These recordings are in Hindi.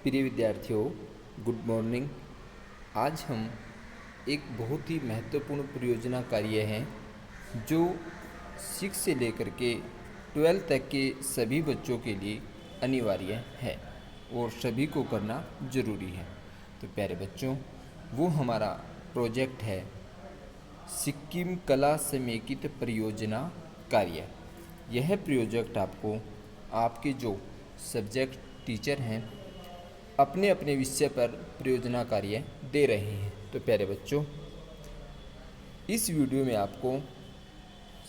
प्रिय विद्यार्थियों, गुड मॉर्निंग। आज हम एक बहुत ही महत्वपूर्ण परियोजना कार्य है जो 6 से लेकर के 12 तक के सभी बच्चों के लिए अनिवार्य है और सभी को करना ज़रूरी है। तो प्यारे बच्चों, वो हमारा प्रोजेक्ट है सिक्किम कला समेकित परियोजना कार्य। यह प्रोजेक्ट आपको आपके जो सब्जेक्ट टीचर हैं अपने अपने विषय पर परियोजना कार्य दे रहे हैं। तो प्यारे बच्चों, इस वीडियो में आपको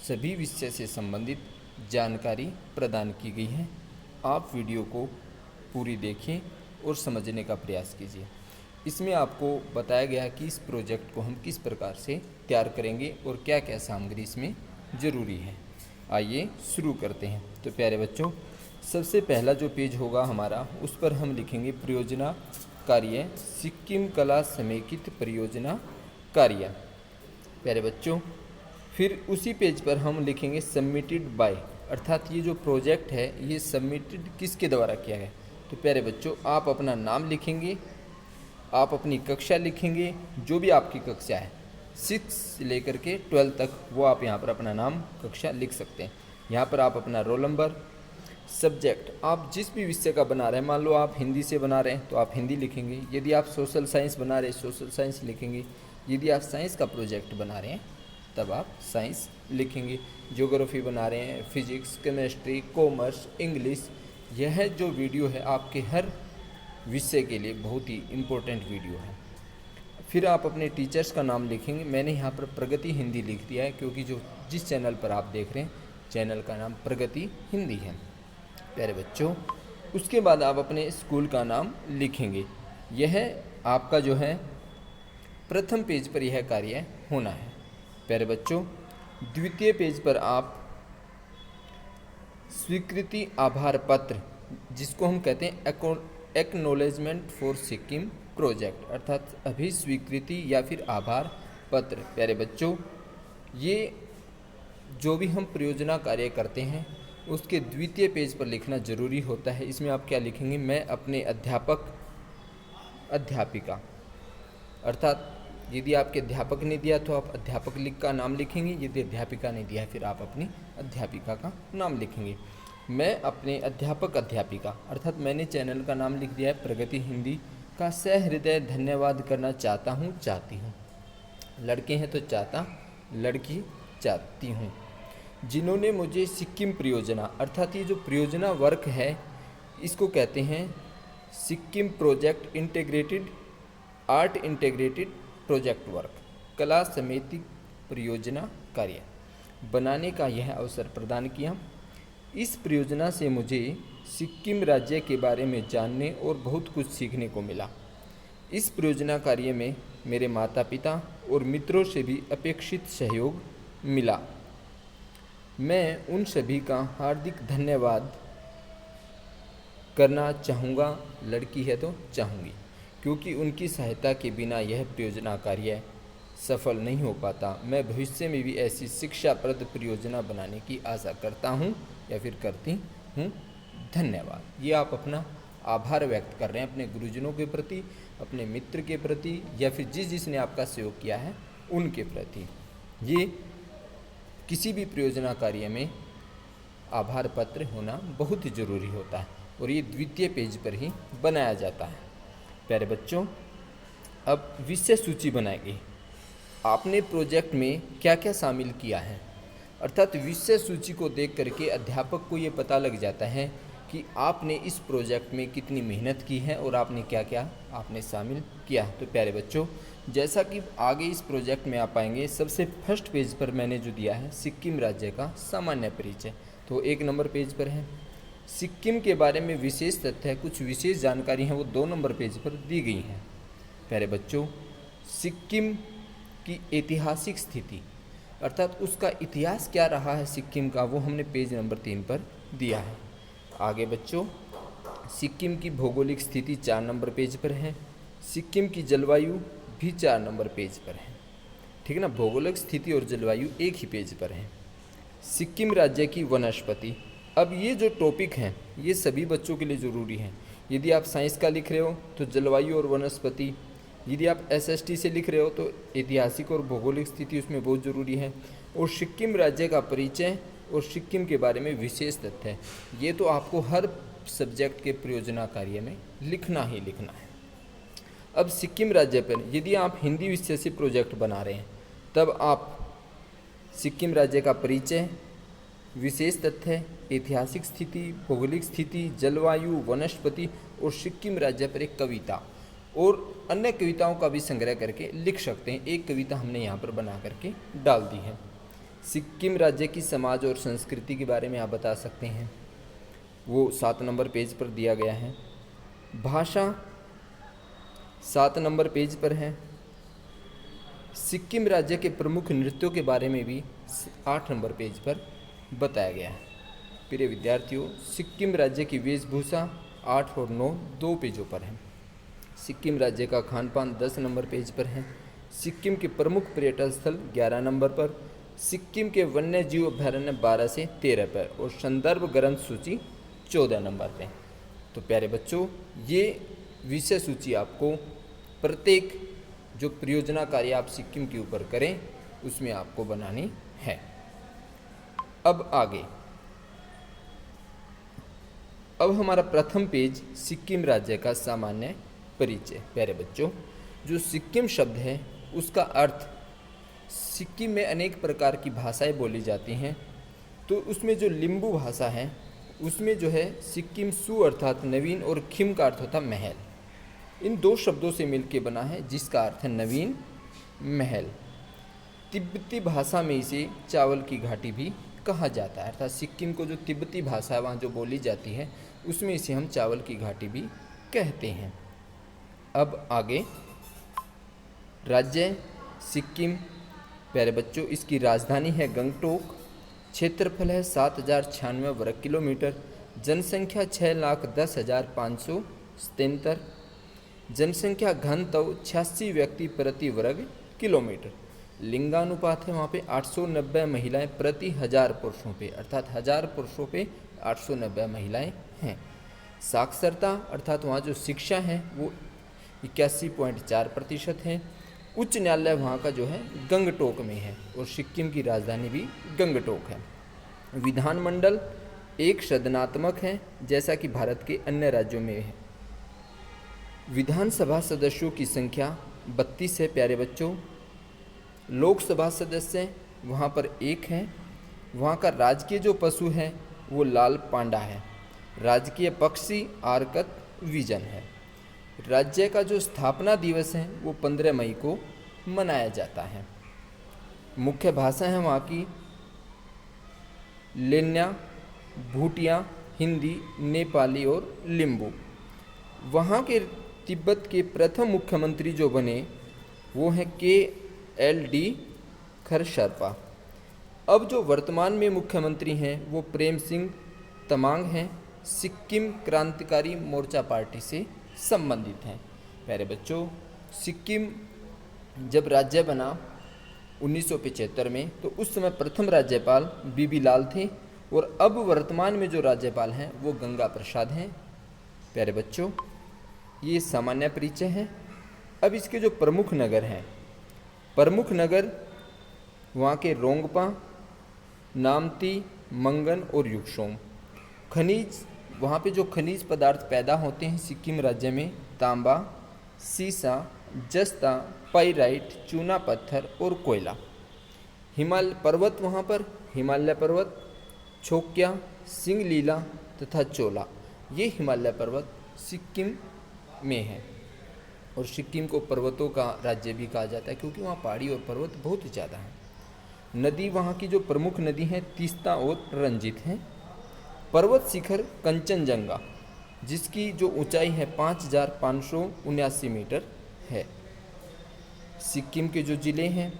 सभी विषय से संबंधित जानकारी प्रदान की गई है। आप वीडियो को पूरी देखें और समझने का प्रयास कीजिए। इसमें आपको बताया गया है कि इस प्रोजेक्ट को हम किस प्रकार से तैयार करेंगे और क्या क्या सामग्री इसमें ज़रूरी है। आइए शुरू करते हैं। तो प्यारे बच्चों, सबसे पहला जो पेज होगा हमारा, उस पर हम लिखेंगे परियोजना कार्य सिक्किम कला समेकित परियोजना कार्य। प्यारे बच्चों, फिर उसी पेज पर हम लिखेंगे सबमिटेड बाय, अर्थात ये जो प्रोजेक्ट है ये सबमिटेड किसके द्वारा किया गया। तो प्यारे बच्चों, आप अपना नाम लिखेंगे, आप अपनी कक्षा लिखेंगे, जो भी आपकी कक्षा है 6 से लेकर के 12 तक, वो आप यहाँ पर अपना नाम कक्षा लिख सकते हैं। यहाँ पर आप अपना रोल नंबर, सब्जेक्ट, आप जिस भी विषय का बना रहे हैं, मान लो आप हिंदी से बना रहे हैं तो आप हिंदी लिखेंगे, यदि आप सोशल साइंस बना रहे हैं सोशल साइंस लिखेंगे, यदि आप साइंस का प्रोजेक्ट बना रहे हैं तब आप साइंस लिखेंगे, ज्योग्राफी बना रहे हैं, फिजिक्स, केमिस्ट्री, कॉमर्स, इंग्लिश। यह जो वीडियो है आपके हर विषय के लिए बहुत ही इम्पोर्टेंट वीडियो है। फिर आप अपने टीचर्स का नाम लिखेंगे। मैंने यहाँ पर प्रगति हिंदी लिख दिया है क्योंकि जिस चैनल पर आप देख रहे हैं चैनल का नाम प्रगति हिंदी है। प्यारे बच्चों, उसके बाद आप अपने स्कूल का नाम लिखेंगे। यह आपका जो है प्रथम पेज पर यह कार्य होना है। प्यारे बच्चों, द्वितीय पेज पर आप स्वीकृति आभार पत्र, जिसको हम कहते हैं एक्नॉलेजमेंट फॉर सिक्किम प्रोजेक्ट, अर्थात अभिस्वीकृति या फिर आभार पत्र। प्यारे बच्चों, ये जो भी हम परियोजना कार्य करते हैं उसके द्वितीय पेज पर लिखना जरूरी होता है। इसमें आप क्या लिखेंगे, मैं अपने अध्यापक अध्यापिका, अर्थात यदि आपके अध्यापक ने दिया तो आप अध्यापक का नाम लिखेंगे, यदि अध्यापिका ने दिया है फिर आप अपनी अध्यापिका का नाम लिखेंगे। मैं अपने अध्यापक अध्यापिका, अर्थात मैंने चैनल का नाम लिख दिया है प्रगति हिंदी का, सहृदय धन्यवाद करना चाहता हूँ, चाहती हूँ। लड़के हैं तो चाहता, लड़की चाहती हूँ, जिन्होंने मुझे सिक्किम परियोजना, अर्थात ये जो परियोजना वर्क है इसको कहते हैं Sikkim project integrated art integrated project work कला समेति परियोजना कार्य बनाने का यह अवसर प्रदान किया। इस परियोजना से मुझे सिक्किम राज्य के बारे में जानने और बहुत कुछ सीखने को मिला। इस परियोजना कार्य में मेरे माता पिता और मित्रों से भी अपेक्षित सहयोग मिला। मैं उन सभी का हार्दिक धन्यवाद करना चाहूँगा, लड़की है तो चाहूँगी, क्योंकि उनकी सहायता के बिना यह परियोजना कार्य सफल नहीं हो पाता। मैं भविष्य में भी ऐसी शिक्षाप्रद परियोजना बनाने की आशा करता हूँ या फिर करती हूँ। धन्यवाद। ये आप अपना आभार व्यक्त कर रहे हैं अपने गुरुजनों के प्रति, अपने मित्र के प्रति, या फिर जिसने आपका सहयोग किया है उनके प्रति। ये किसी भी परियोजना कार्य में आभार पत्र होना बहुत ही ज़रूरी होता है और ये द्वितीय पेज पर ही बनाया जाता है। प्यारे बच्चों, अब विषय सूची बनाएंगे। आपने प्रोजेक्ट में क्या क्या शामिल किया है, अर्थात विषय सूची को देख करके अध्यापक को ये पता लग जाता है कि आपने इस प्रोजेक्ट में कितनी मेहनत की है और आपने क्या क्या आपने शामिल किया है। तो प्यारे बच्चों, जैसा कि आगे इस प्रोजेक्ट में आप पाएंगे, सबसे फर्स्ट पेज पर मैंने जो दिया है सिक्किम राज्य का सामान्य परिचय, तो 1 नंबर पेज पर है। सिक्किम के बारे में विशेष तथ्य है, कुछ विशेष जानकारी हैं, वो 2 नंबर पेज पर दी गई हैं। प्यारे बच्चों, सिक्किम की ऐतिहासिक स्थिति, अर्थात उसका इतिहास क्या रहा है सिक्किम का, वो हमने पेज नंबर 3 पर दिया है। आगे बच्चों, सिक्किम की भौगोलिक स्थिति 4 नंबर पेज पर है। सिक्किम की जलवायु भी 4 नंबर पेज पर है, ठीक है ना। भौगोलिक स्थिति और जलवायु एक ही पेज पर है। सिक्किम राज्य की वनस्पति, अब ये जो टॉपिक हैं ये सभी बच्चों के लिए ज़रूरी हैं, यदि आप साइंस का लिख रहे हो तो जलवायु और वनस्पति। यदि आप एसएसटी से लिख रहे हो तो ऐतिहासिक और भौगोलिक स्थिति उसमें बहुत ज़रूरी है। और सिक्किम राज्य का परिचय और सिक्किम के बारे में विशेष तथ्य, ये तो आपको हर सब्जेक्ट के परियोजना कार्य में लिखना ही लिखना है। अब सिक्किम राज्य पर यदि आप हिंदी विषय से प्रोजेक्ट बना रहे हैं तब आप सिक्किम राज्य का परिचय, विशेष तथ्य, ऐतिहासिक स्थिति, भौगोलिक स्थिति, जलवायु, वनस्पति और सिक्किम राज्य पर एक कविता और अन्य कविताओं का भी संग्रह करके लिख सकते हैं। एक कविता हमने यहाँ पर बना करके डाल दी है। सिक्किम राज्य की समाज और संस्कृति के बारे में आप बता सकते हैं, वो 7 नंबर पेज पर दिया गया है। भाषा 7 नंबर पेज पर है। सिक्किम राज्य के प्रमुख नृत्यों के बारे में भी 8 नंबर पेज पर बताया गया है। प्रिय विद्यार्थियों, सिक्किम राज्य की वेशभूषा 8 और 9 2 पेजों पर है। सिक्किम राज्य का खान पान 10 नंबर पेज पर है। सिक्किम के प्रमुख पर्यटन स्थल 11 नंबर पर। सिक्किम के वन्य जीव अभ्यारण्य 12 से 13 पर और संदर्भ ग्रंथ सूची 14 नंबर पर। तो प्यारे बच्चों, ये विषय सूची आपको प्रत्येक जो परियोजना कार्य आप सिक्किम के ऊपर करें उसमें आपको बनानी है। अब आगे, अब हमारा प्रथम पेज सिक्किम राज्य का सामान्य परिचय। प्यारे बच्चों, जो सिक्किम शब्द है उसका अर्थ, सिक्किम में अनेक प्रकार की भाषाएं बोली जाती हैं, तो उसमें जो लिम्बू भाषा है उसमें जो है सिक्किम सु अर्थात नवीन और खिम का अर्थ होता है महल। इन 2 शब्दों से मिलकर बना है जिसका अर्थ है नवीन, महल। तिब्बती भाषा में इसे चावल की घाटी भी कहा जाता है, अर्थात सिक्किम को जो तिब्बती भाषा है वहाँ जो बोली जाती है उसमें इसे हम चावल की घाटी भी कहते हैं। अब आगे, राज्य सिक्किम। प्यारे बच्चों, इसकी राजधानी है गंगटोक। क्षेत्रफल है 7096 वर्ग किलोमीटर। जनसंख्या 6,10,577। जनसंख्या घनत्व 86 व्यक्ति प्रति वर्ग किलोमीटर। लिंगानुपात है वहाँ पे 890 महिलाएं प्रति 1000 पुरुषों पे, अर्थात 1000 पुरुषों पे 890 महिलाएं हैं। साक्षरता अर्थात वहाँ जो शिक्षा है वो 81.4% है। उच्च न्यायालय वहाँ का जो है गंगटोक में है और सिक्किम की राजधानी भी गंगटोक है। विधानमंडल एक सदनात्मक है जैसा कि भारत के अन्य राज्यों में है। विधानसभा सदस्यों की संख्या 32 है। प्यारे बच्चों, लोकसभा सदस्य वहाँ पर 1 है। वहाँ का राजकीय जो पशु है वो लाल पांडा है। राजकीय पक्षी आर्कत विजन है। राज्य का जो स्थापना दिवस है वो 15 मई को मनाया जाता है। मुख्य भाषा है वहाँ की लेन्या, भूटिया, हिंदी, नेपाली और लिम्बू। वहाँ के तिब्बत के प्रथम मुख्यमंत्री जो बने वो हैं KLD खरशर्पा। अब जो वर्तमान में मुख्यमंत्री हैं वो प्रेम सिंह तमांग हैं, सिक्किम क्रांतिकारी मोर्चा पार्टी से संबंधित हैं। प्यारे बच्चों, सिक्किम जब राज्य बना 1975 में तो उस समय प्रथम राज्यपाल BB लाल थे और अब वर्तमान में जो राज्यपाल हैं वो गंगा प्रसाद हैं। प्यारे बच्चों, ये सामान्य परिचय है। अब इसके जो प्रमुख नगर हैं, प्रमुख नगर वहाँ के रोंगपा, नामती, मंगन और युक्सोम। खनिज, वहाँ पे जो खनिज पदार्थ पैदा होते हैं सिक्किम राज्य में तांबा, सीसा, जस्ता, पाइराइट, चूना पत्थर और कोयला। हिमालय पर्वत, वहाँ पर हिमालय पर्वत, छोक्या, सिंगलीला तथा चोला, ये हिमालय पर्वत सिक्किम में है। और सिक्किम को पर्वतों का राज्य भी कहा जाता है क्योंकि वहाँ पहाड़ी और पर्वत बहुत ज़्यादा हैं। नदी, वहाँ की जो प्रमुख नदी हैं तीस्ता और रंजित हैं। पर्वत शिखर कंचनजंगा, जिसकी जो ऊंचाई है 5579 मीटर है। सिक्किम के जो ज़िले हैं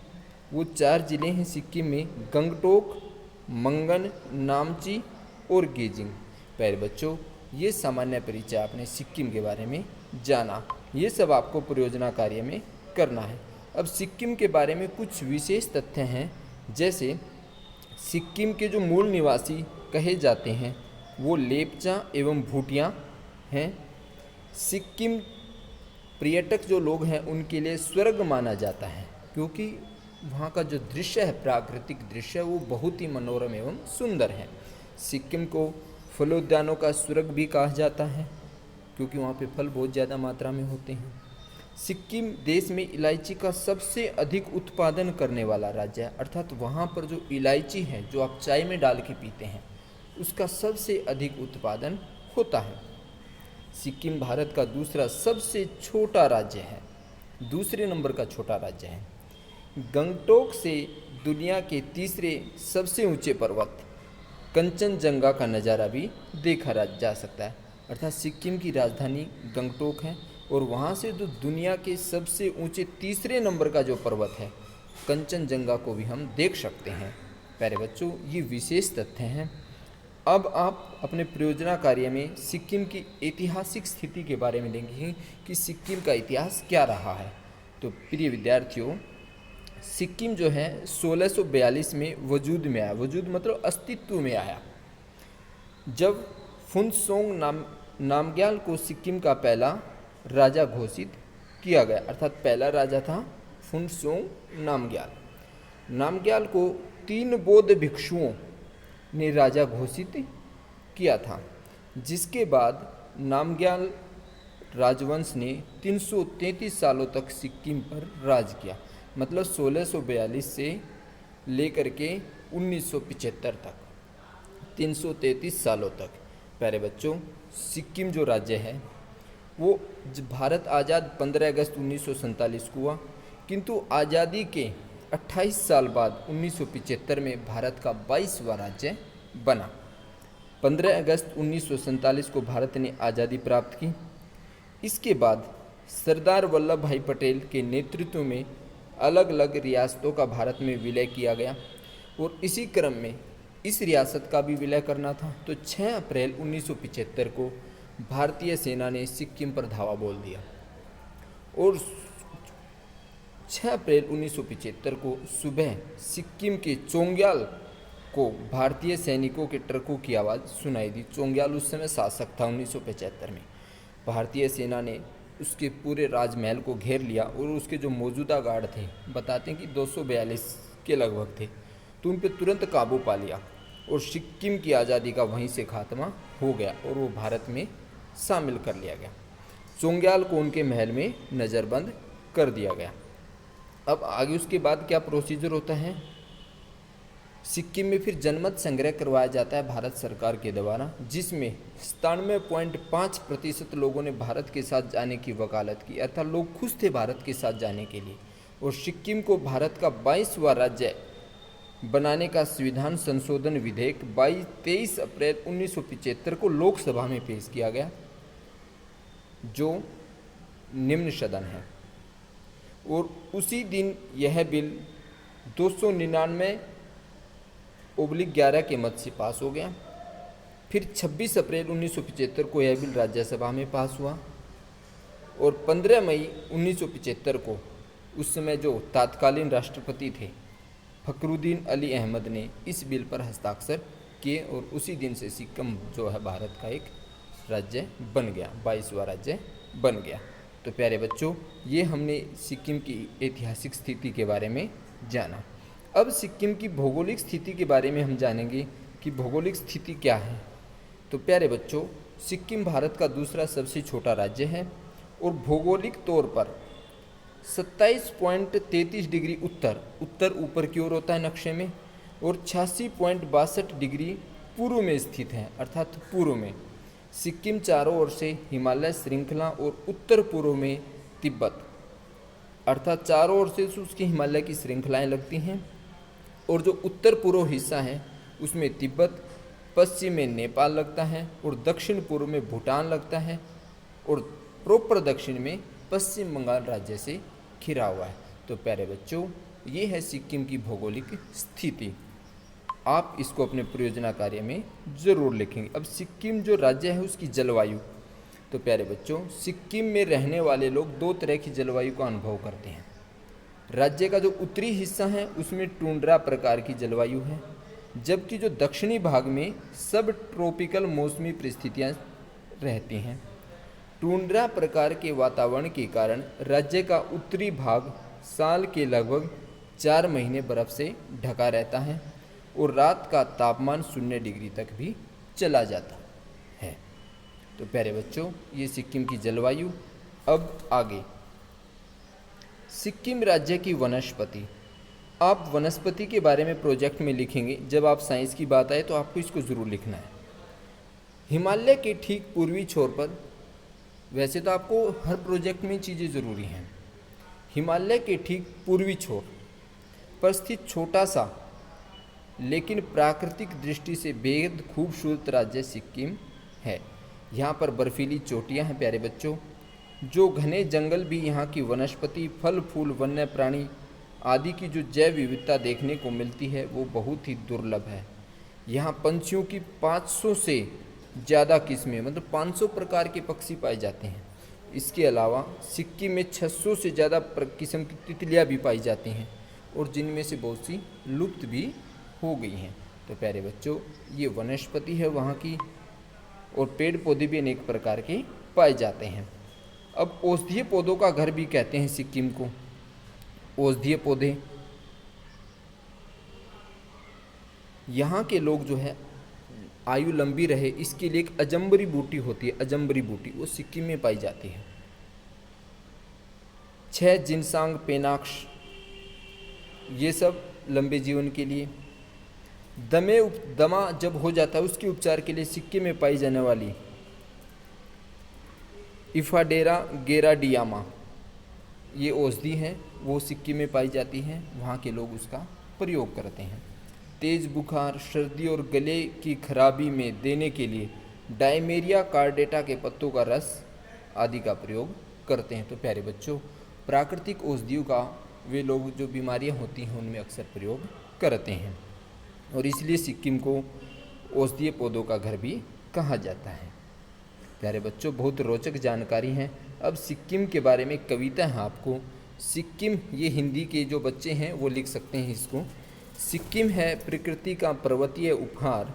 वो 4 ज़िले हैं सिक्किम में, गंगटोक, मंगन, नामची और गेजिंग। प्यारे बच्चों, ये सामान्य परिचय आपने सिक्किम के बारे में जाना। ये सब आपको परियोजना कार्य में करना है। अब सिक्किम के बारे में कुछ विशेष तथ्य हैं, जैसे सिक्किम के जो मूल निवासी कहे जाते हैं वो लेपचा एवं भूटिया हैं। सिक्किम पर्यटक जो लोग हैं उनके लिए स्वर्ग माना जाता है, क्योंकि वहाँ का जो दृश्य है, प्राकृतिक दृश्य, वो बहुत ही मनोरम एवं सुंदर है। सिक्किम को फलोद्यानों का स्वर्ग भी कहा जाता है, क्योंकि वहाँ पे फल बहुत ज़्यादा मात्रा में होते हैं। सिक्किम देश में इलायची का सबसे अधिक उत्पादन करने वाला राज्य है, अर्थात वहाँ पर जो इलायची है जो आप चाय में डाल के पीते हैं उसका सबसे अधिक उत्पादन होता है। सिक्किम भारत का दूसरा सबसे छोटा राज्य है, दूसरे नंबर का छोटा राज्य है। गंगटोक से दुनिया के तीसरे सबसे ऊंचे पर्वत कंचनजंगा का नज़ारा भी देखा जा सकता है। अर्थात सिक्किम की राजधानी गंगटोक है और वहाँ से जो दुनिया के सबसे ऊंचे तीसरे नंबर का जो पर्वत है कंचनजंगा को भी हम देख सकते हैं। प्यारे बच्चों, ये विशेष तथ्य हैं। अब आप अपने परियोजना कार्य में सिक्किम की ऐतिहासिक स्थिति के बारे में देखेंगे कि सिक्किम का इतिहास क्या रहा है। तो प्रिय विद्यार्थियों, सिक्किम जो है 1642 में वजूद में आया। वजूद मतलब अस्तित्व में आया, जब फुनसोंग नामग्याल को सिक्किम का पहला राजा घोषित किया गया। अर्थात पहला राजा था फुनसोंग नामग्याल। नामग्याल को 3 बौद्ध भिक्षुओं ने राजा घोषित किया था, जिसके बाद नामग्याल राजवंश ने 333 सालों तक सिक्किम पर राज किया। मतलब 1642 से लेकर के 1975 तक 333 सालों तक। प्यारे बच्चों, सिक्किम जो राज्य है वो भारत आज़ाद 15 अगस्त 1947 को हुआ, किंतु आज़ादी के 28 साल बाद 1975 में भारत का 22वां राज्य बना। 15 अगस्त 1947 को भारत ने आज़ादी प्राप्त की। इसके बाद सरदार वल्लभ भाई पटेल के नेतृत्व में अलग अलग रियासतों का भारत में विलय किया गया और इसी क्रम में इस रियासत का भी विलय करना था। तो 6 अप्रैल 1975 को भारतीय सेना ने सिक्किम पर धावा बोल दिया और 6 अप्रैल 1975 को सुबह सिक्किम के चोंग्याल को भारतीय सैनिकों के ट्रकों की आवाज़ सुनाई दी। चोंग्याल उस समय शासक था 1975 में। भारतीय सेना ने उसके पूरे राजमहल को घेर लिया और उसके जो मौजूदा गार्ड थे, बताते हैं कि 242 के लगभग थे, तो उन पर तुरंत काबू पा लिया और सिक्किम की आज़ादी का वहीं से खात्मा हो गया और वो भारत में शामिल कर लिया गया। चोंग्याल को उनके महल में नज़रबंद कर दिया गया। अब आगे उसके बाद क्या प्रोसीजर होता है, सिक्किम में फिर जनमत संग्रह करवाया जाता है भारत सरकार के द्वारा, जिसमें 97.5% लोगों ने भारत के साथ जाने की वकालत की। अर्थात लोग खुश थे भारत के साथ जाने के लिए। और सिक्किम को भारत का 22वां राज्य बनाने का संविधान संशोधन विधेयक 23 अप्रैल 1975 को लोकसभा में पेश किया गया, जो निम्न सदन है। और उसी दिन यह बिल 299/11 के मत से पास हो गया। फिर 26 अप्रैल 1975 को यह बिल राज्यसभा में पास हुआ और 15 मई 1975 को उस समय जो तत्कालीन राष्ट्रपति थे फखरुद्दीन अली अहमद ने इस बिल पर हस्ताक्षर किए और उसी दिन से सिक्किम जो है भारत का एक राज्य बन गया, 22वां राज्य बन गया। तो प्यारे बच्चों, ये हमने सिक्किम की ऐतिहासिक स्थिति के बारे में जाना। अब सिक्किम की भौगोलिक स्थिति के बारे में हम जानेंगे कि भौगोलिक स्थिति क्या है। तो प्यारे बच्चों, सिक्किम भारत का दूसरा सबसे छोटा राज्य है और भौगोलिक तौर पर 27.33 डिग्री उत्तर ऊपर की ओर होता है नक्शे में और 86.62 डिग्री पूर्व में स्थित है। अर्थात पूर्व में सिक्किम चारों ओर से हिमालय श्रृंखला और उत्तर पूर्व में तिब्बत, अर्थात चारों ओर से उसकी हिमालय की श्रृंखलाएं लगती हैं और जो उत्तर पूर्व हिस्सा है उसमें तिब्बत, पश्चिम में नेपाल लगता है और दक्षिण पूर्व में भूटान लगता है और प्रॉपर दक्षिण में पश्चिम बंगाल राज्य से घिरा हुआ है। तो प्यारे बच्चों, ये है सिक्किम की भौगोलिक स्थिति। आप इसको अपने परियोजना कार्य में ज़रूर लिखेंगे। अब सिक्किम जो राज्य है उसकी जलवायु, तो प्यारे बच्चों, सिक्किम में रहने वाले लोग 2 तरह की जलवायु का अनुभव करते हैं। राज्य का जो उत्तरी हिस्सा है उसमें टुंड्रा प्रकार की जलवायु है, जबकि जो दक्षिणी भाग में सब ट्रॉपिकल मौसमी परिस्थितियाँ रहती हैं। टुंड्रा प्रकार के वातावरण के कारण राज्य का उत्तरी भाग साल के लगभग 4 महीने बर्फ से ढका रहता है और रात का तापमान 0 डिग्री तक भी चला जाता है। तो प्यारे बच्चों, ये सिक्किम की जलवायु। अब आगे, सिक्किम राज्य की वनस्पति। आप वनस्पति के बारे में प्रोजेक्ट में लिखेंगे। जब आप साइंस की बात आए तो आपको इसको ज़रूर लिखना है। हिमालय के ठीक पूर्वी छोर पर, वैसे तो आपको हर प्रोजेक्ट में चीज़ें ज़रूरी हैं, हिमालय के ठीक पूर्वी छोर पर स्थित छोटा सा लेकिन प्राकृतिक दृष्टि से बेहद खूबसूरत राज्य सिक्किम है। यहाँ पर बर्फीली चोटियाँ हैं प्यारे बच्चों, जो घने जंगल भी यहाँ की वनस्पति, फल फूल, वन्य प्राणी आदि की जो जैव विविधता देखने को मिलती है वो बहुत ही दुर्लभ है। यहाँ पंछियों की 500 से ज़्यादा किस्में, मतलब 500 प्रकार के पक्षी पाए जाते हैं। इसके अलावा सिक्किम में 600 से ज़्यादा किस्म की तितलियाँ भी पाई जाती हैं और जिनमें से बहुत सी लुप्त भी हो गई हैं। तो प्यारे बच्चों, ये वनस्पति है वहाँ की, और पेड़ पौधे भी अनेक प्रकार के पाए जाते हैं। अब औषधीय पौधों का घर भी कहते हैं सिक्किम को। औषधीय पौधे, यहाँ के लोग जो है आयु लंबी रहे इसके लिए एक अजम्बरी बूटी होती है, अजम्बरी बूटी, वो सिक्किम में पाई जाती है। 6 जिनसांग पेनाक्ष, ये सब लंबे जीवन के लिए। दमा जब हो जाता है उसके उपचार के लिए सिक्किम में पाई जाने वाली इफाडेरा गेराडियामा, ये औषधि है, वो सिक्किम में पाई जाती है। वहाँ के लोग उसका प्रयोग करते हैं। तेज बुखार, सर्दी और गले की खराबी में देने के लिए डायमेरिया कार्डेटा के पत्तों का रस आदि का प्रयोग करते हैं। तो प्यारे बच्चों, प्राकृतिक औषधियों का वे लोग जो बीमारियां होती हैं उनमें अक्सर प्रयोग करते हैं, और इसलिए सिक्किम को औषधीय पौधों का घर भी कहा जाता है। प्यारे बच्चों, बहुत रोचक जानकारी है। अब सिक्किम के बारे में कविता है आपको। सिक्किम, ये हिंदी के जो बच्चे हैं वो लिख सकते हैं इसको। सिक्किम है प्रकृति का पर्वतीय उपहार,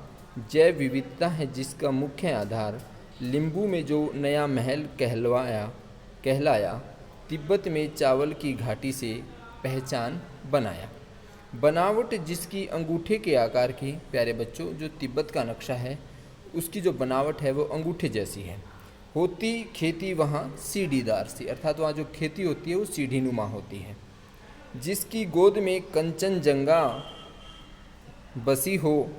जैव विविधता है जिसका मुख्य आधार। लिम्बू में जो नया महल कहलाया, तिब्बत में चावल की घाटी से पहचान बनाया। बनावट जिसकी अंगूठे के आकार की, प्यारे बच्चों, जो तिब्बत का नक्शा है उसकी जो बनावट है वो अंगूठे जैसी है। होती खेती वहाँ सीढ़ीदार सी, अर्थात वहाँ जो खेती होती है वो सीढ़ी नुमा होती है। जिसकी गोद में कंचनजंगा बसी हो,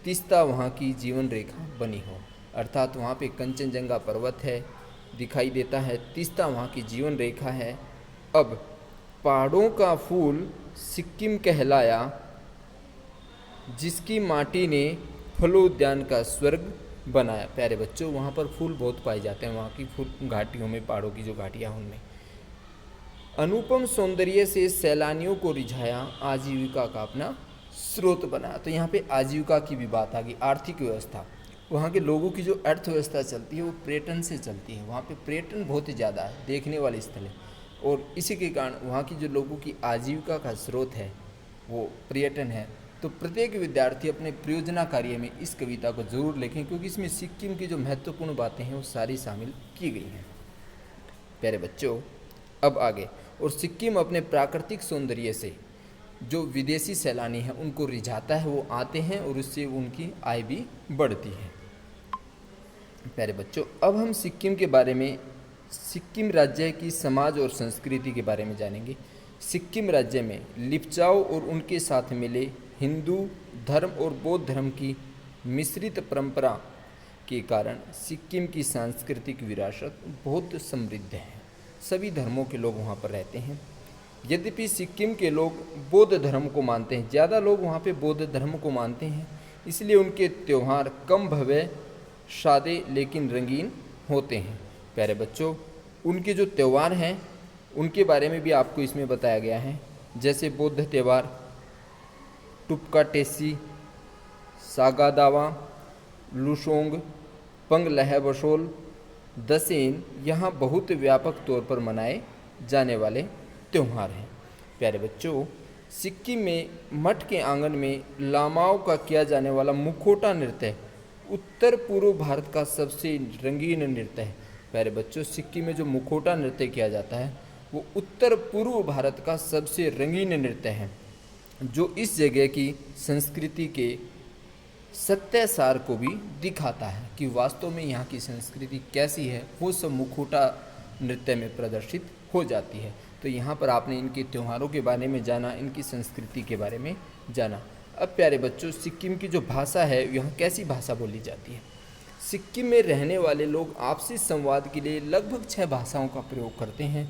तीस्ता वहाँ की जीवन रेखा बनी हो। अर्थात वहाँ पे कंचनजंगा पर्वत है, दिखाई देता है, तीस्ता वहाँ की जीवन रेखा है। अब पहाड़ों का फूल सिक्किम कहलाया, जिसकी माटी ने फलोद्यान का स्वर्ग बनाया। प्यारे बच्चों, वहाँ पर फूल बहुत पाए जाते हैं, वहाँ की फूल घाटियों में, पहाड़ों की जो घाटियाँ हैं उनमें। अनुपम सौंदर्य से सैलानियों को रिझाया, आजीविका का अपना स्रोत बनाया। तो यहाँ पे आजीविका की भी बात आ गई, आर्थिक व्यवस्था। वहाँ के लोगों की जो अर्थव्यवस्था चलती है वो पर्यटन से चलती है। वहाँ पे पर्यटन बहुत ही ज़्यादा है, देखने वाले स्थल है, और इसी के कारण वहाँ की जो लोगों की आजीविका का स्रोत है वो पर्यटन है। तो प्रत्येक विद्यार्थी अपने परियोजना कार्य में इस कविता को जरूर लिखें, क्योंकि इसमें सिक्किम की जो महत्वपूर्ण बातें हैं वो सारी शामिल की गई हैं। प्यारे बच्चों, अब आगे, और सिक्किम अपने प्राकृतिक सौंदर्य से जो विदेशी सैलानी हैं उनको रिझाता है, वो आते हैं और उससे उनकी आय भी बढ़ती है। प्यारे बच्चों, अब हम सिक्किम के बारे में, सिक्किम राज्य की समाज और संस्कृति के बारे में जानेंगे। सिक्किम राज्य में लिप्चाओ और उनके साथ मिले हिंदू धर्म और बौद्ध धर्म की मिश्रित परंपरा के कारण सिक्किम की सांस्कृतिक विरासत बहुत समृद्ध है। सभी धर्मों के लोग वहाँ पर रहते हैं। यद्यपि सिक्किम के लोग बौद्ध धर्म को मानते हैं, ज़्यादा लोग वहाँ पे बौद्ध धर्म को मानते हैं, इसलिए उनके त्यौहार कम भव्य, सादे लेकिन रंगीन होते हैं। प्यारे बच्चों, उनके जो त्यौहार हैं उनके बारे में भी आपको इसमें बताया गया है। जैसे बौद्ध त्यौहार टुपका टेसी, सागादावा, लुसोंग, पंग लहबसोल, दसेन यहाँ बहुत व्यापक तौर पर मनाए जाने वाले त्यौहार हैं। प्यारे बच्चों, सिक्किम में मठ के आंगन में लामाओं का किया जाने वाला मुखौटा नृत्य उत्तर पूर्व भारत का सबसे रंगीन नृत्य है। प्यारे बच्चों, सिक्किम में जो मुखौटा नृत्य किया जाता है वो उत्तर पूर्व भारत का सबसे रंगीन नृत्य है, जो इस जगह की संस्कृति के सत्य सार को भी दिखाता है कि वास्तव में यहाँ की संस्कृति कैसी है। वो सब मुखौटा नृत्य में प्रदर्शित हो जाती है। तो यहाँ पर आपने इनके त्योहारों के बारे में जाना, इनकी संस्कृति के बारे में जाना। अब प्यारे बच्चों, सिक्किम की जो भाषा है, यहाँ कैसी भाषा बोली जाती है? सिक्किम में रहने वाले लोग आपसी संवाद के लिए लगभग 6 भाषाओं का प्रयोग करते हैं।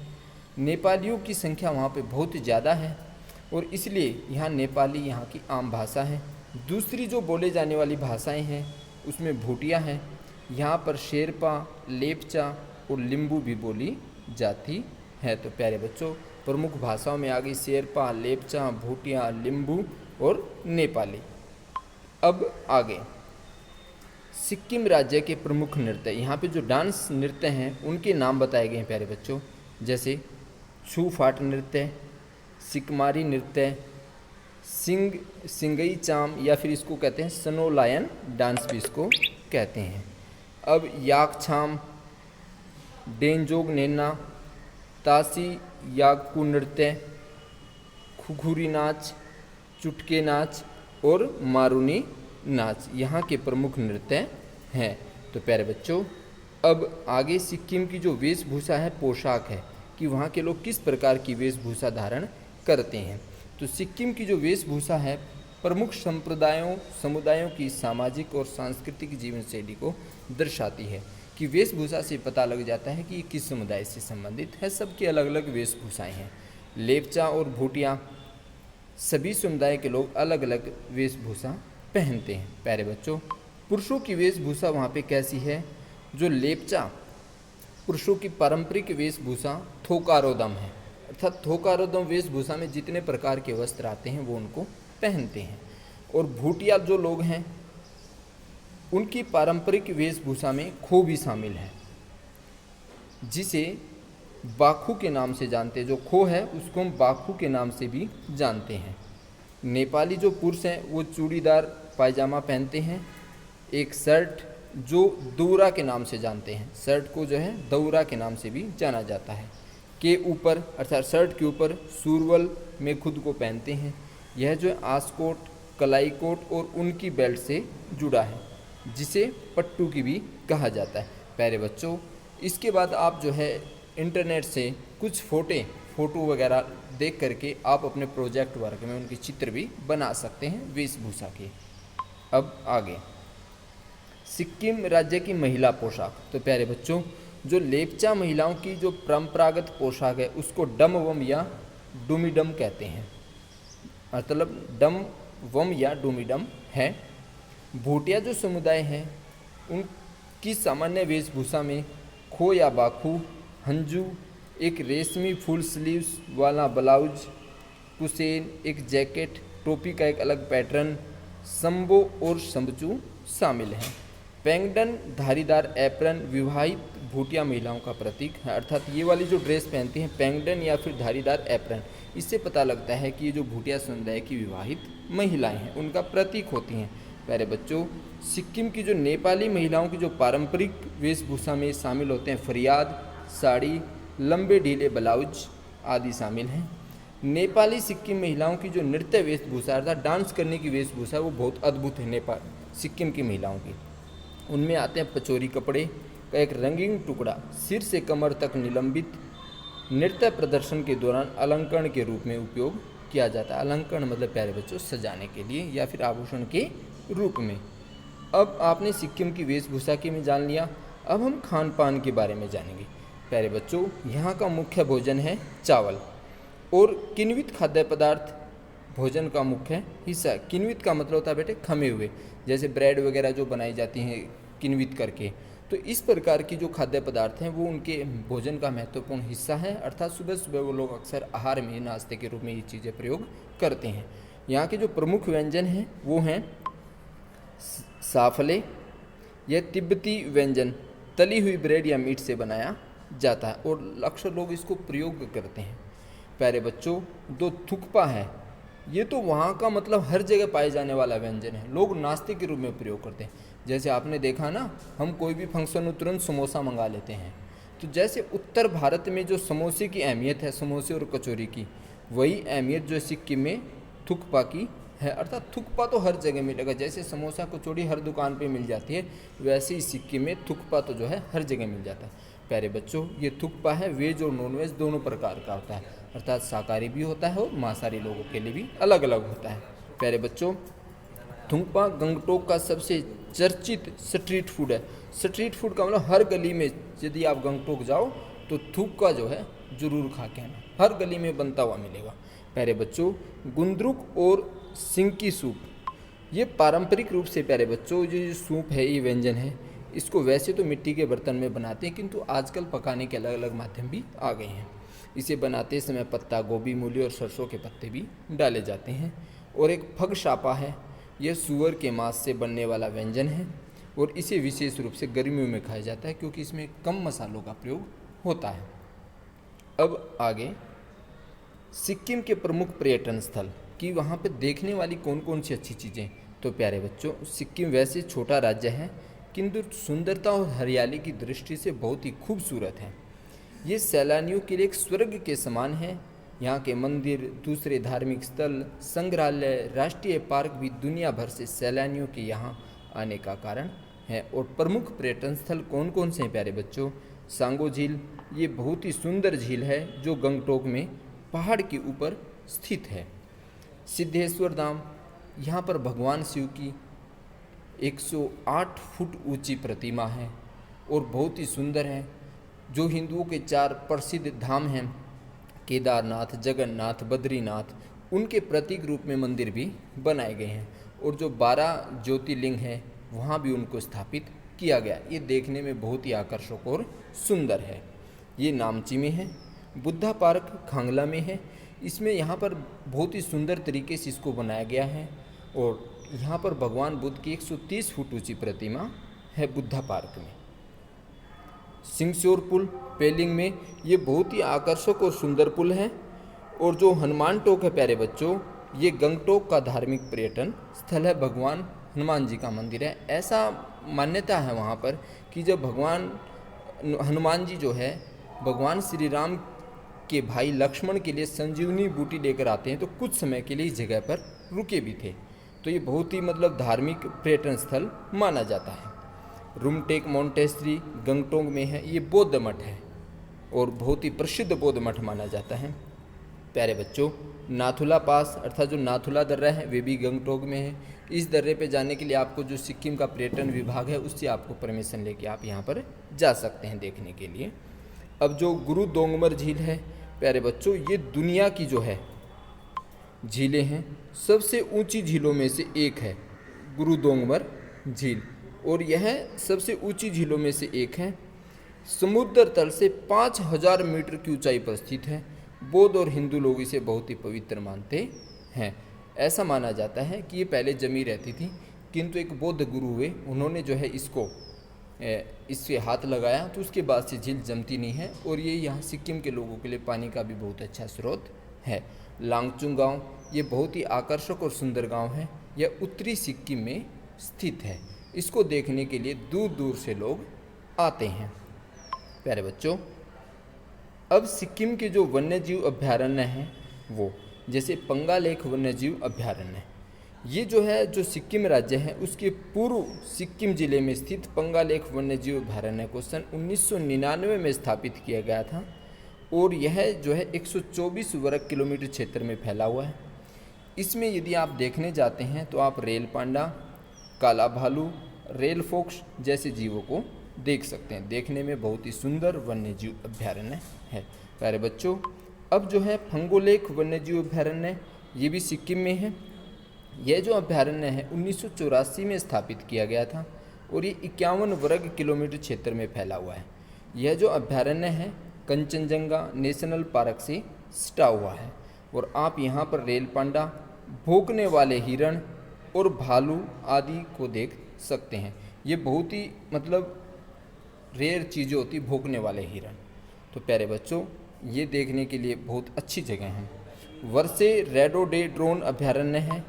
नेपालियों की संख्या वहाँ पे बहुत ज़्यादा है और इसलिए यहाँ नेपाली यहाँ की आम भाषा है। दूसरी जो बोले जाने वाली भाषाएं हैं उसमें भूटिया है। यहाँ पर शेरपा, लेपचा और लिम्बू भी बोली जाती है। तो प्यारे बच्चों, प्रमुख भाषाओं में आ गई शेरपा, लेपचा, भूटिया, लिम्बू और नेपाली। अब आगे सिक्किम राज्य के प्रमुख नृत्य, यहाँ पे जो डांस नृत्य हैं उनके नाम बताए गए हैं प्यारे बच्चों, जैसे छू फाट नृत्य, सिकमारी नृत्य, सिंगई चाम या फिर इसको कहते हैं स्नो लायन डांस भी इसको कहते हैं। अब याकछाम, डेंजोग नैना, तासी याकू नृत्य, खुखुरी नाच, चुटके नाच और मारूनी नाच यहाँ के प्रमुख नृत्य हैं। तो प्यारे बच्चों, अब आगे सिक्किम की जो वेशभूषा है, पोशाक है कि वहाँ के लोग किस प्रकार की वेशभूषा धारण करते हैं। तो सिक्किम की जो वेशभूषा है प्रमुख समुदायों की सामाजिक और सांस्कृतिक जीवन शैली को दर्शाती है कि वेशभूषा से पता लग जाता है कि ये किस समुदाय से संबंधित है। सबकी अलग अलग वेशभूषाएं हैं। लेपचा और भूटिया, सभी समुदाय के लोग अलग अलग वेशभूषा पहनते हैं। प्यारे बच्चों, पुरुषों की वेशभूषा वहाँ पे कैसी है? जो लेपचा पुरुषों की पारंपरिक वेशभूषा थोकारोदम है, अर्थात थोकारोदम वेशभूषा में जितने प्रकार के वस्त्र आते हैं वो उनको पहनते हैं। और भूटिया जो लोग हैं उनकी पारंपरिक वेशभूषा में खो भी शामिल है, जिसे बाखू के नाम से जानते हैं। जो खो है उसको हम बाखू के नाम से भी जानते हैं। नेपाली जो पुरुष हैं वो चूड़ीदार पायजामा पहनते हैं, एक शर्ट जो दौरा के नाम से जानते हैं, शर्ट को जो है दौरा के नाम से भी जाना जाता है, के ऊपर अर्थात शर्ट के ऊपर सुरवल में खुद को पहनते हैं। यह जो है आसकोट, कलाई कोट और उनकी बेल्ट से जुड़ा है, जिसे पट्टू की भी कहा जाता है। प्यारे बच्चों, इसके बाद आप जो है इंटरनेट से कुछ फ़ोटो वगैरह देख करके आप अपने प्रोजेक्ट वर्क में उनके चित्र भी बना सकते हैं वेशभूषा के। अब आगे सिक्किम राज्य की महिला पोशाक। तो प्यारे बच्चों, जो लेपचा महिलाओं की जो परंपरागत पोशाक है उसको डमवम या डुमिडम कहते हैं, मतलब डमवम या डुमिडम है। भूटिया जो समुदाय है उनकी सामान्य वेशभूषा में खो या बाखू, हंजू, एक रेशमी फुल स्लीव्स वाला ब्लाउज, कुसेन, एक जैकेट, टोपी का एक अलग पैटर्न, संबो और समचू शामिल हैं। पेंगडन धारीदार एप्रन विवाहित भूटिया महिलाओं का प्रतीक है, अर्थात ये वाली जो ड्रेस पहनती हैं पेंगडन या फिर धारीदार एप्रन, इससे पता लगता है कि ये जो भूटिया समुदाय की विवाहित महिलाएं हैं उनका प्रतीक होती हैं। प्यारे बच्चों, सिक्किम की जो नेपाली महिलाओं की जो पारंपरिक वेशभूषा में शामिल होते हैं फरियाद, साड़ी, लंबे ढीले ब्लाउज आदि शामिल हैं। नेपाली सिक्किम महिलाओं की जो नृत्य वेशभूषा अर्थात डांस करने की वेशभूषा वो बहुत अद्भुत है। नेपाल सिक्किम की महिलाओं की उनमें आते हैं पचोरी कपड़े का एक रंगीन टुकड़ा सिर से कमर तक निलंबित, नृत्य प्रदर्शन के दौरान अलंकरण के रूप में उपयोग किया जाता है। अलंकरण मतलब प्यारे बच्चों सजाने के लिए या फिर आभूषण के रूप में। अब आपने सिक्किम की वेशभूषा के में जान लिया, अब हम खान पान के बारे में जानेंगे। प्यारे बच्चों, यहाँ का मुख्य भोजन है चावल और किण्वित खाद्य पदार्थ भोजन का मुख्य हिस्सा। किण्वित का मतलब होता है बेटे खमे हुए, जैसे ब्रेड वगैरह जो बनाई जाती हैं किण्वित करके। तो इस प्रकार की जो खाद्य पदार्थ हैं वो उनके भोजन का महत्वपूर्ण हिस्सा है, अर्थात सुबह सुबह वो लोग अक्सर आहार में नाश्ते के रूप में ये चीज़ें प्रयोग करते हैं। यहाँ के जो प्रमुख व्यंजन हैं वो हैं साफले, यह तिब्बती व्यंजन तली हुई ब्रेड या मीट से बनाया जाता है और अक्सर लोग इसको प्रयोग करते हैं। प्यारे बच्चों, दो थुक्पा है, ये तो वहाँ का मतलब हर जगह पाए जाने वाला व्यंजन है, लोग नाश्ते के रूप में प्रयोग करते हैं। जैसे आपने देखा ना, हम कोई भी फंक्शन हो तुरंत समोसा मंगा लेते हैं, तो जैसे उत्तर भारत में जो समोसे की अहमियत है, समोसे और कचौरी की, वही अहमियत जो सिक्किम में थुक्पा की है। अर्थात थुक्पा तो हर जगह मिलेगा, जैसे समोसा कचौड़ी हर दुकान पे मिल जाती है, वैसे ही सिक्किम में थुक्पा तो जो है हर जगह मिल जाता है। प्यारे बच्चों, ये थुक्पा है वेज और नॉन वेज दोनों प्रकार का होता है, अर्थात शाकाहारी भी होता है और मांसाहारी लोगों के लिए भी अलग अलग होता है। प्यारे बच्चों, थुक्पा गंगटोक का सबसे चर्चित स्ट्रीट फूड है। स्ट्रीट फूड का मतलब हर गली में, यदि आप गंगटोक जाओ तो थुक्पा जो है जरूर खा के आना, हर गली में बनता हुआ मिलेगा। प्यारे बच्चों, गुंद्रुक और सिंकी सूप, ये पारंपरिक रूप से प्यारे बच्चों जो सूप है, ये व्यंजन है, इसको वैसे तो मिट्टी के बर्तन में बनाते हैं, किंतु आजकल पकाने के अलग अलग माध्यम भी आ गए हैं। इसे बनाते समय पत्ता गोभी, मूली और सरसों के पत्ते भी डाले जाते हैं। और एक फग शापा है, यह सुअर के मांस से बनने वाला व्यंजन है और इसे विशेष रूप से गर्मियों में खाया जाता है क्योंकि इसमें कम मसालों का प्रयोग होता है। अब आगे सिक्किम के प्रमुख पर्यटन स्थल कि वहाँ पे देखने वाली कौन कौन सी अच्छी चीज़ें। तो प्यारे बच्चों, सिक्किम वैसे छोटा राज्य है किंतु सुंदरता और हरियाली की दृष्टि से बहुत ही खूबसूरत है। ये सैलानियों के लिए एक स्वर्ग के समान है। यहाँ के मंदिर, दूसरे धार्मिक स्थल, संग्रहालय, राष्ट्रीय पार्क भी दुनिया भर से सैलानियों के यहाँ आने का कारण है। और प्रमुख पर्यटन स्थल कौन कौन से हैं प्यारे बच्चों? सांगो झील, ये बहुत ही सुंदर झील है जो गंगटोक में पहाड़ के ऊपर स्थित है। सिद्धेश्वर धाम, यहाँ पर भगवान शिव की 108 फुट ऊंची प्रतिमा है और बहुत ही सुंदर है। जो हिंदुओं के 4 प्रसिद्ध धाम हैं, केदारनाथ, जगन्नाथ, बद्रीनाथ, उनके प्रतीक रूप में मंदिर भी बनाए गए हैं। और जो 12 ज्योतिर्लिंग हैं वहाँ भी उनको स्थापित किया गया। ये देखने में बहुत ही आकर्षक और सुंदर है। ये नामची में है। बुद्धा पार्क खांगला में है। इसमें यहाँ पर बहुत ही सुंदर तरीके से इसको बनाया गया है और यहाँ पर भगवान बुद्ध की 130 फुट ऊंची प्रतिमा है बुद्धा पार्क में। सिंगश्योर पुल पेलिंग में, ये बहुत ही आकर्षक और सुंदर पुल है। और जो हनुमान टोक है प्यारे बच्चों, ये गंगटोक का धार्मिक पर्यटन स्थल है। भगवान हनुमान जी का मंदिर है। ऐसा मान्यता है वहाँ पर कि जब भगवान हनुमान जी जो है भगवान श्री राम के भाई लक्ष्मण के लिए संजीवनी बूटी लेकर आते हैं तो कुछ समय के लिए इस जगह पर रुके भी थे। तो ये बहुत ही धार्मिक पर्यटन स्थल माना जाता है। रुमटेक मोंटेस्ट्री गंगटोक में है। ये बौद्ध मठ है और बहुत ही प्रसिद्ध बौद्ध मठ माना जाता है। प्यारे बच्चों, नाथुला पास अर्थात जो नाथुला दर्रा है वे भी गंगटोक में है। इस दर्रे पे जाने के लिए आपको जो सिक्किम का पर्यटन विभाग है उससे आपको परमिशन लेके आप यहाँ पर जा सकते हैं देखने के लिए। अब जो गुरु दोंगमर झील है प्यारे बच्चों, ये दुनिया की जो है झीलें हैं सबसे ऊंची झीलों में से एक है गुरु दोंगमर झील। और यह सबसे ऊंची झीलों में से एक है। समुद्र तल से 5000 मीटर की ऊंचाई पर स्थित है। बौद्ध और हिंदू लोग इसे बहुत ही पवित्र मानते हैं। ऐसा माना जाता है कि ये पहले जमी रहती थी किंतु एक बौद्ध गुरु हुए, उन्होंने जो है इससे हाथ लगाया तो उसके बाद से झील जमती नहीं है। और ये यहाँ सिक्किम के लोगों के लिए पानी का भी बहुत अच्छा स्रोत है। लांगचुंग गांव, ये बहुत ही आकर्षक और सुंदर गांव है। यह उत्तरी सिक्किम में स्थित है। इसको देखने के लिए दूर दूर से लोग आते हैं। प्यारे बच्चों, अब सिक्किम के जो वन्यजीव अभ्यारण्य हैं वो, जैसे पंगा लेक वन्यजीव अभ्यारण्य, ये जो है जो सिक्किम राज्य है उसके पूर्व सिक्किम जिले में स्थित पंगा लेक वन्यजीव अभ्यारण्य को सन 1999 में स्थापित किया गया था। और यह जो है 124 वर्ग किलोमीटर क्षेत्र में फैला हुआ है। इसमें यदि आप देखने जाते हैं तो आप रेल पांडा, काला भालू, रेल फोक्स जैसे जीवों को देख सकते हैं। देखने में बहुत ही सुंदर वन्यजीव अभ्यारण्य है। प्यारे बच्चों, अब जो है फंगोलेक वन्यजीव अभ्यारण्य, ये भी सिक्किम में है। यह जो अभ्यारण्य है 1984 में स्थापित किया गया था और ये 51 वर्ग किलोमीटर क्षेत्र में फैला हुआ है। यह जो अभ्यारण्य है कंचनजंगा नेशनल पार्क से सटा हुआ है। और आप यहाँ पर रेल पांडा, भौंकने वाले हिरण और भालू आदि को देख सकते हैं। ये बहुत ही रेयर चीज़ें होती भौंकने वाले हिरण। तो प्यारे बच्चों, ये देखने के लिए बहुत अच्छी जगह है। वर्से रेडोडेड्रोन अभ्यारण्य है।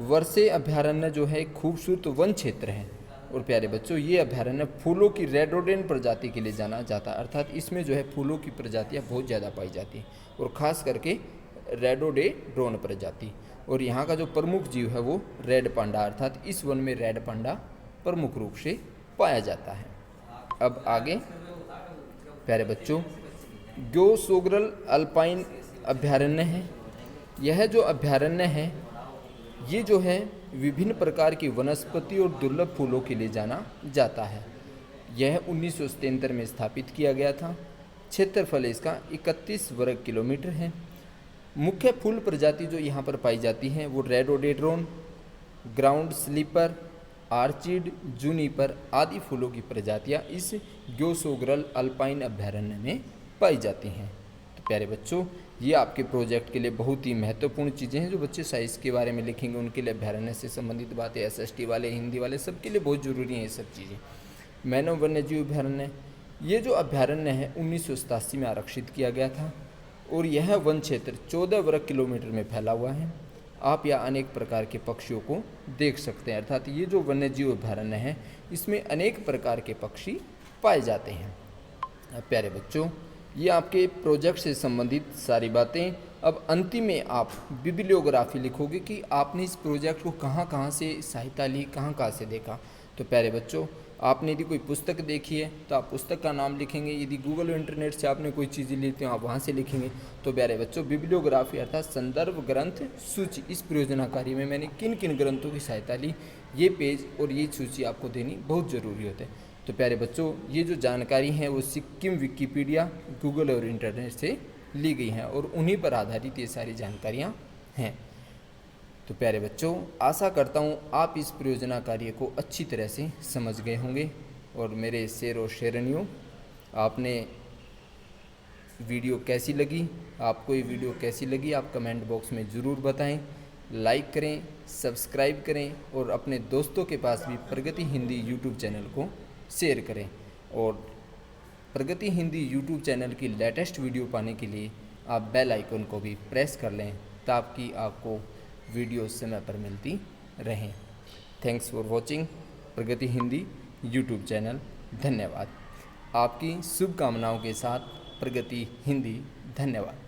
वर्से अभ्यारण्य जो है खूबसूरत वन क्षेत्र है और प्यारे बच्चों ये अभ्यारण्य फूलों की रेडोडेंट प्रजाति के लिए जाना जाता है, अर्थात इसमें जो है फूलों की प्रजातियाँ बहुत ज़्यादा पाई जाती हैं और ख़ास करके रेडोडेंड्रोन प्रजाति। और यहाँ का जो प्रमुख जीव है वो रेड पांडा, अर्थात इस वन में रेड पांडा प्रमुख रूप से पाया जाता है। अब आगे प्यारे बच्चों ग्योसोगरल अल्पाइन अभ्यारण्य है। यह जो अभ्यारण्य है ये जो है विभिन्न प्रकार की वनस्पति और दुर्लभ फूलों के लिए जाना जाता है। यह 1977 में स्थापित किया गया था। क्षेत्रफल इसका 31 वर्ग किलोमीटर है। मुख्य फूल प्रजाति जो यहाँ पर पाई जाती हैं वो रेडोडेंड्रोन, ग्राउंड स्लीपर, आर्चिड, जूनिपर आदि फूलों की प्रजातियाँ इस ग्योसोगरल अल्पाइन अभ्यारण्य में पाई जाती हैं। तो प्यारे बच्चों ये आपके प्रोजेक्ट के लिए बहुत ही महत्वपूर्ण चीज़ें हैं जो बच्चे साइंस के बारे में लिखेंगे उनके लिए अभ्यारण्य से संबंधित बातें, एसएसटी वाले, हिंदी वाले, सबके लिए बहुत ज़रूरी हैं ये सब चीज़ें। मैनव वन्यजीव अभ्यारण्य, ये जो अभ्यारण्य है 1987 में आरक्षित किया गया था और यह वन क्षेत्र 14 वर्ग किलोमीटर में फैला हुआ है। आप यहाँ अनेक प्रकार के पक्षियों को देख सकते हैं, अर्थात ये जो वन्यजीव अभ्यारण्य है इसमें अनेक प्रकार के पक्षी पाए जाते हैं। अब प्यारे बच्चों ये आपके प्रोजेक्ट से संबंधित सारी बातें। अब अंतिम में आप बिब्लियोग्राफी लिखोगे कि आपने इस प्रोजेक्ट को कहाँ कहाँ से सहायता ली, कहाँ कहाँ से देखा। तो प्यारे बच्चों आपने यदि कोई पुस्तक देखी है तो आप पुस्तक का नाम लिखेंगे, यदि गूगल इंटरनेट से आपने कोई चीज़ें ली तो आप वहाँ से लिखेंगे। तो प्यारे बच्चों बिब्लियोग्राफी अर्थात संदर्भ ग्रंथ सूची, इस परियोजना कार्य में मैंने किन किन ग्रंथों की सहायता ली, ये पेज और ये सूची आपको देनी बहुत ज़रूरी होता है। तो प्यारे बच्चों ये जो जानकारी है वो सिक्किम विकिपीडिया, गूगल और इंटरनेट से ली गई हैं और उन्हीं पर आधारित ये सारी जानकारियाँ हैं। तो प्यारे बच्चों आशा करता हूँ आप इस परियोजना कार्य को अच्छी तरह से समझ गए होंगे। और मेरे शेर और शेरनियों आपने वीडियो कैसी लगी, आपको ये वीडियो कैसी लगी आप कमेंट बॉक्स में ज़रूर बताएं। लाइक करें, सब्सक्राइब करें और अपने दोस्तों के पास भी प्रगति हिंदी यूट्यूब चैनल को शेयर करें। और प्रगति हिंदी यूट्यूब चैनल की लेटेस्ट वीडियो पाने के लिए आप बेल आइकन को भी प्रेस कर लें ताकि आपको वीडियो समय पर मिलती रहें। Thanks for watching Pragati Hindi YouTube channel. धन्यवाद। आपकी शुभकामनाओं के साथ प्रगति हिंदी। धन्यवाद।